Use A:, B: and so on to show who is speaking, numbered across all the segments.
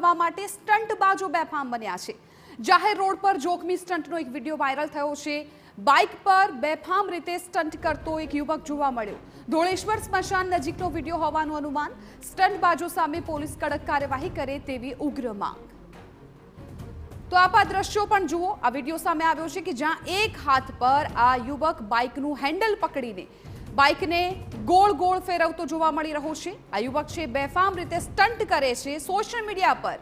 A: થવા માટે સ્ટંટબાજો બેફામ બન્યા છે। જાહેર રોડ પર જોખમી સ્ટંટનો એક વિડીયો વાયરલ થયો છે। બાઇક પર બેફામ રીતે સ્ટંટ કરતો એક યુવક જોવા મળ્યો। ધોળેશ્વર સ્મશાન નજીકનો વિડીયો હોવાનું અનુમાન। સ્ટંટબાજો સામે પોલીસ કડક કાર્યવાહી કરે તેવી ઉગ્ર માંગ। તો આપ આ દ્રશ્યો પણ જુઓ। આ વિડીયો સામે આવ્યો છે કે જ્યાં એક હાથ પર આ યુવક બાઇકનું હેન્ડલ પકડીને બાઇકને ગોળ ગોળ ફેરવતો જોવા મળી રહ્યો છે। આ યુવક છે બેફામ રીતે સ્ટંટ કરે છે। સોશિયલ મીડિયા પર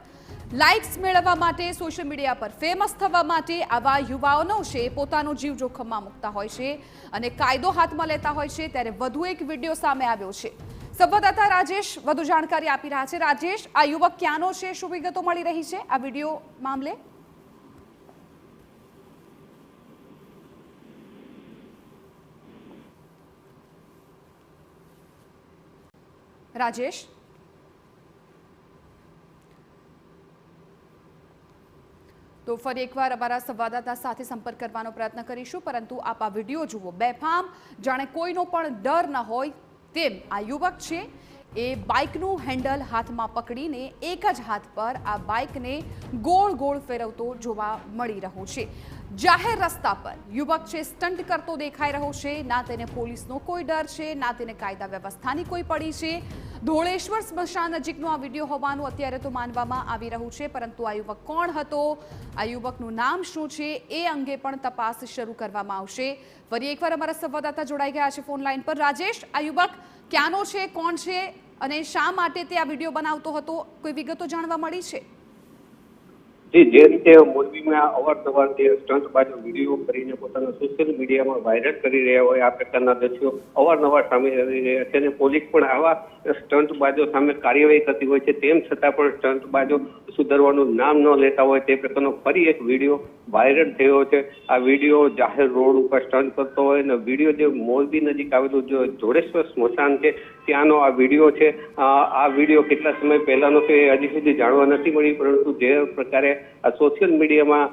A: લાઇક્સ મેળવવા માટે, સોશિયલ મીડિયા પર ફેમસ થવા માટે આવા યુવાઓનો છે પોતાનો જીવ જોખમમાં મૂકતા હોય છે અને કાયદો હાથમાં લેતા હોય છે। ત્યારે વધુ એક વિડીયો સામે આવ્યો છે। સંવાદદાતા રાજેશ વધુ જાણકારી આપી રહ્યા છે। રાજેશ, આ યુવક ક્યાંનો છે, શું વિગતો મળી રહી છે આ વિડીયો મામલે? રાજેશ, તો ફરી એકવાર અમારા સંવાદદાતા સાથે સંપર્ક કરવાનો પ્રયત્ન કરીશું, પરંતુ આપ આ વિડીયો જુઓ। બેફામ જાણે કોઈનો પણ ડર ન હોય તેમ આ યુવક છે એ બાઇકનું હેન્ડલ હાથમાં પકડીને એક જ હાથ પર આ બાઇકને ગોળ ગોળ ફેરવતો જોવા મળી રહ્યો છે। જાહેર રસ્તા પર યુવક છે સ્ટંટ કરતો દેખાઈ રહ્યો છે। ના તેને પોલીસનો કોઈ ડર છે, ના તેને કાયદા વ્યવસ્થાની કોઈ પડી છે। ધોળેશ્વર સ્મશાન નજીકનો આ વિડીયો હોવાનું અત્યારે તો માનવામાં આવી રહ્યું છે, પરંતુ આ યુવક કોણ હતો, આ યુવકનું નામ શું છે, એ અંગે પણ તપાસ શરૂ કરવામાં આવશે। ફરી એકવાર અમારા સંવાદદાતા જોડાઈ ગયા છે ફોન લાઈન પર। રાજેશ, આ યુવક ક્યાંનો છે, કોણ છે અને શા માટે તે આ વિડીયો બનાવતો હતો, કોઈ વિગતો જાણવા મળી છે?
B: જી, જે રીતે મોરબીમાં અવારનવાર જે સ્ટંટબાજો વિડીયો કરીને પોતાના સોશિયલ મીડિયામાં વાયરલ કરી રહ્યા હોય આ પ્રકારના દ્રશ્યો અવારનવાર સામે આવી રહ્યા છે અને પોલીસ પણ આવા સ્ટંટબાજો સામે કાર્યવાહી કરતી હોય છે। તેમ છતાં પણ સ્ટંટબાજો સુધરવાનું નામ ન લેતા હોય તે પ્રકારનો ફરી એક વિડીયો વાયરલ થયો છે। આ વિડીયો જાહેર રોડ ઉપર સ્ટંટ કરતો હોય અને વિડીયો જે મોરબી નજીક આવેલું જે ધોળેશ્વર સ્મશાન છે ત્યાંનો આ વિડીયો છે। આ વિડીયો કેટલા સમય પહેલાનો છે હજી સુધી જાણવા નથી મળી, પરંતુ જે પ્રકારે આ સોશિયલ મીડિયામાં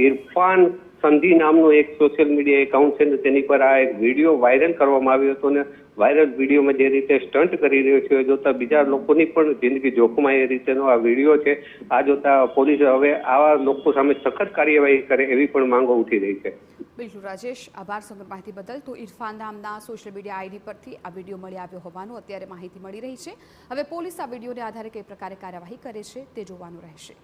B: ઇરફાન સંધી નામનો એક સોશિયલ મીડિયા એકાઉન્ટ છે ને તેની પર આ એક વિડીયો વાયરલ કરવામાં આવ્યો હતો ને વાયરલ વિડીયોમાં જે રીતે સ્ટંટ કરી રહ્યો છે જોતા બીજા લોકોની પણ જિંદગી જોખમાય એ રીતેનો આ વિડીયો છે। આ જોતા પોલીસ હવે આવા લોકો સામે સખત કાર્યવાહી કરે એવી પણ માંગો ઉઠી રહી છે।
A: બિલકુલ રાજેશ, આભાર સમગ્ર માહિતી બદલ। તો ઇરફાન નામના સોશિયલ મીડિયા આઈડી પરથી આ વિડીયો મળી આવ્યો હોવાનું અત્યારે માહિતી મળી રહી છે। હવે પોલીસ આ વિડીયોને આધારે કઈ પ્રકારે કાર્યવાહી કરે છે તે જોવાનું રહેશે।